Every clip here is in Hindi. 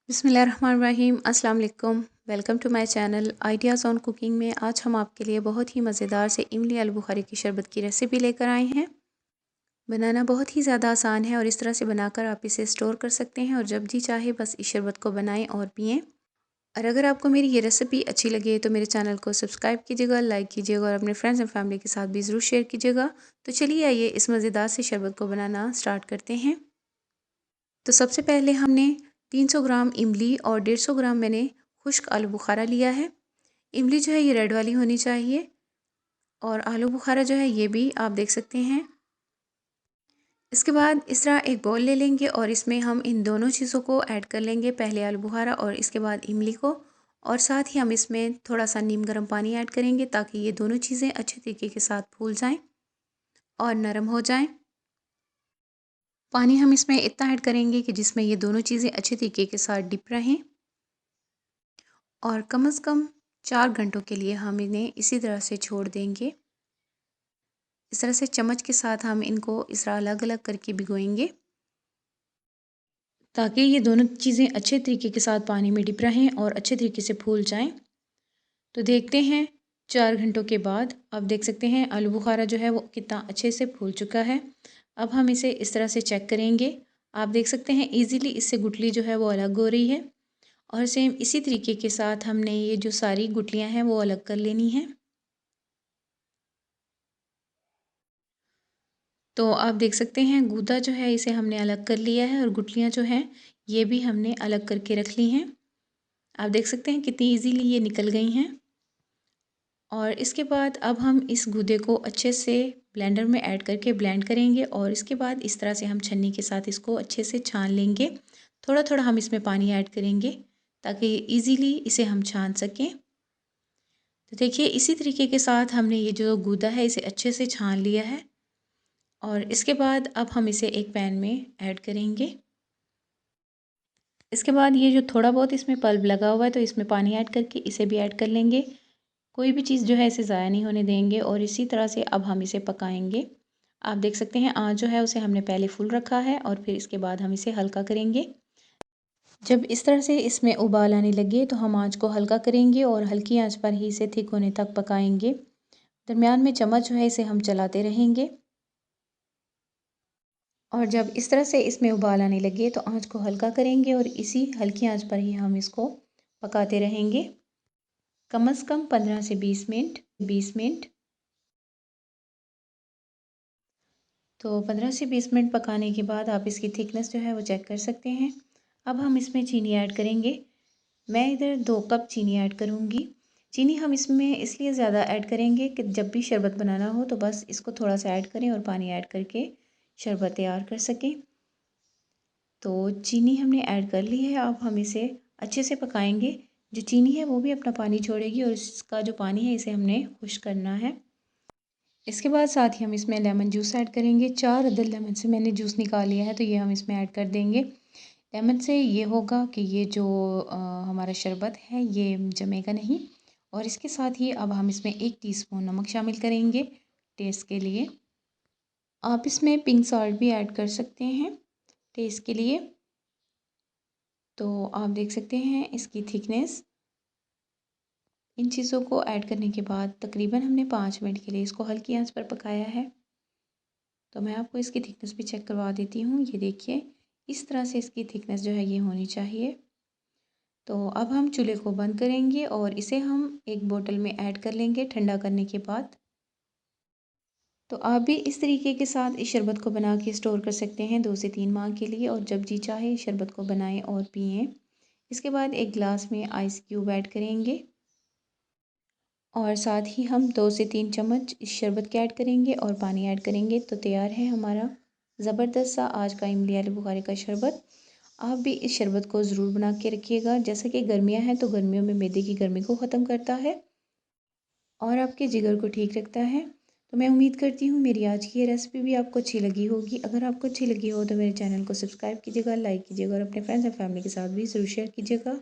बिस्मिल्लाहिर्रहमानिर्रहीम। अस्सलाम वालेकुम। Welcome to my channel ideas on cooking में आज हम आपके लिए बहुत ही मज़ेदार से इमली आलू बुखारे की शरबत की रेसिपी लेकर आए हैं। बनाना बहुत ही ज़्यादा आसान है और इस तरह से बनाकर आप इसे स्टोर कर सकते हैं और जब जी चाहे बस इस शरबत को बनाएं और पिएं। और अगर आपको मेरी ये रेसिपी अच्छी लगे तो मेरे चैनल को सब्सक्राइब कीजिएगा, लाइक कीजिएगा और अपने फ्रेंड्स एंड फैमिली के साथ भी ज़रूर शेयर कीजिएगा। तो चलिए आइए इस मज़ेदार से शरबत को बनाना स्टार्ट करते हैं। तो सबसे पहले हमने 300 ग्राम इमली और 150 ग्राम मैंने खुश्क आलू बुखारा लिया है। इमली जो है ये रेड वाली होनी चाहिए और आलू बुखारा जो है ये भी आप देख सकते हैं। इसके बाद इस तरह एक बाउल ले लेंगे और इसमें हम इन दोनों चीज़ों को ऐड कर लेंगे, पहले आलू बुखारा और इसके बाद इमली को। और साथ ही हम इसमें थोड़ा सा नीम गर्म पानी ऐड करेंगे ताकि ये दोनों चीज़ें अच्छे तरीके के साथ फूल जाएं और नरम हो जाएं। पानी हम इसमें इतना ऐड करेंगे कि जिसमें ये दोनों चीज़ें अच्छे तरीके के साथ डिप रहें और कम से कम 4 घंटों के लिए हम इन्हें इसी तरह से छोड़ देंगे। इस तरह से चम्मच के साथ हम इनको इस तरह अलग अलग करके भिगोएंगे ताकि ये दोनों चीज़ें अच्छे तरीके के साथ पानी में डिप रहें और अच्छे तरीके से फूल जाएं। तो देखते हैं 4 घंटों के बाद आप देख सकते हैं आलू बुखारा जो है वो कितना अच्छे से फूल चुका है। अब हम इसे इस तरह से चेक करेंगे। आप देख सकते हैं ईज़िली इससे गुठली जो है वो अलग हो रही है और सेम इसी तरीके के साथ हमने ये जो सारी गुठलियाँ हैं वो अलग कर लेनी हैं। तो आप देख सकते हैं गूदा जो है इसे हमने अलग कर लिया है और गुठलियाँ जो हैं ये भी हमने अलग करके रख ली हैं। आप देख सकते हैं कितनी इजीली ये निकल गई हैं। और इसके बाद अब हम इस गूदे को अच्छे से ब्लेंडर में ऐड करके ब्लेंड करेंगे और इसके बाद इस तरह से हम छन्नी के साथ इसको अच्छे से छान लेंगे। थोड़ा थोड़ा हम इसमें पानी ऐड करेंगे ताकि इजीली इसे हम छान सकें। तो देखिए इसी तरीके के साथ हमने ये जो गूदा है इसे अच्छे से छान लिया है और इसके बाद अब हम इसे एक पैन में ऐड करेंगे। इसके बाद ये जो थोड़ा बहुत इसमें पल्प लगा हुआ है तो इसमें पानी ऐड करके इसे भी ऐड कर लेंगे। कोई भी चीज़ जो है इसे ज़ाया नहीं होने देंगे और इसी तरह से अब हम इसे पकाएंगे। आप देख सकते हैं आँच जो है उसे हमने पहले फुल रखा है और फिर इसके बाद हम इसे हल्का करेंगे। जब इस तरह से इसमें उबाल आने लगे तो हम आँच को हल्का करेंगे और हल्की आँच पर ही इसे थिक होने तक पकाएंगे। दरमियान में चम्मच जो है इसे हम चलाते रहेंगे और जब इस तरह से इसमें उबाल आने लगे तो आँच को हल्का करेंगे और इसी हल्की आँच पर ही हम इसको पकाते रहेंगे कम से कम 15 से 20 मिनट। तो 15 से 20 मिनट पकाने के बाद आप इसकी थिकनेस जो है वो चेक कर सकते हैं। अब हम इसमें चीनी ऐड करेंगे। मैं इधर 2 कप चीनी ऐड करूँगी। चीनी हम इसमें इसलिए ज़्यादा ऐड करेंगे कि जब भी शरबत बनाना हो तो बस इसको थोड़ा सा ऐड करें और पानी ऐड करके शरबत तैयार कर सकें। तो चीनी हमने ऐड कर ली है। अब हम इसे अच्छे से पकाएंगे। जो चीनी है वो भी अपना पानी छोड़ेगी और इसका जो पानी है इसे हमने खुश्क करना है। इसके बाद साथ ही हम इसमें लेमन जूस ऐड करेंगे। 4 अदद लेमन से मैंने जूस निकाल लिया है तो ये हम इसमें ऐड कर देंगे। लेमन से ये होगा कि ये जो हमारा शरबत है ये जमेगा नहीं। और इसके साथ ही अब हम इसमें 1 टीस्पून नमक शामिल करेंगे टेस्ट के लिए। आप इसमें पिंक सॉल्ट भी ऐड कर सकते हैं टेस्ट के लिए। तो आप देख सकते हैं इसकी थिकनेस। इन चीज़ों को ऐड करने के बाद तकरीबन हमने 5 मिनट के लिए इसको हल्की आंच पर पकाया है। तो मैं आपको इसकी थिकनेस भी चेक करवा देती हूँ। ये देखिए इस तरह से इसकी थिकनेस जो है ये होनी चाहिए। तो अब हम चूल्हे को बंद करेंगे और इसे हम एक बोतल में ऐड कर लेंगे ठंडा करने के बाद। तो आप भी इस तरीके के साथ इस शरबत को बना के स्टोर कर सकते हैं 2 से 3 माह के लिए और जब जी चाहे इस शरबत को बनाएं और पिएं। इसके बाद एक गिलास में आइस क्यूब ऐड करेंगे और साथ ही हम 2 से 3 चम्मच इस शरबत के ऐड करेंगे और पानी ऐड करेंगे। तो तैयार है हमारा ज़बरदस्त सा आज का इमली आलू बुखारे का शरबत। आप भी इस शरबत को ज़रूर बना के रखिएगा। जैसा कि गर्मियाँ हैं तो गर्मियों में मैदे की गर्मी को ख़त्म करता है और आपके जिगर को ठीक रखता है। तो मैं उम्मीद करती हूँ मेरी आज की ये रेसिपी भी आपको अच्छी लगी होगी। अगर आपको अच्छी लगी हो तो मेरे चैनल को सब्सक्राइब कीजिएगा, लाइक कीजिएगा और अपने फ्रेंड्स एंड फैमिली के साथ भी ज़रूर शेयर कीजिएगा।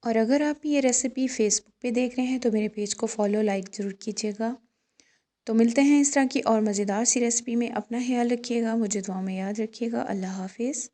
और अगर आप ये रेसिपी फेसबुक पे देख रहे हैं तो मेरे पेज को फॉलो लाइक ज़रूर कीजिएगा। तो मिलते हैं इस तरह की और मज़ेदार सी रेसिपी में। अपना ख्याल रखिएगा, मुझे दुआ में याद रखिएगा। अल्लाह हाफिज़।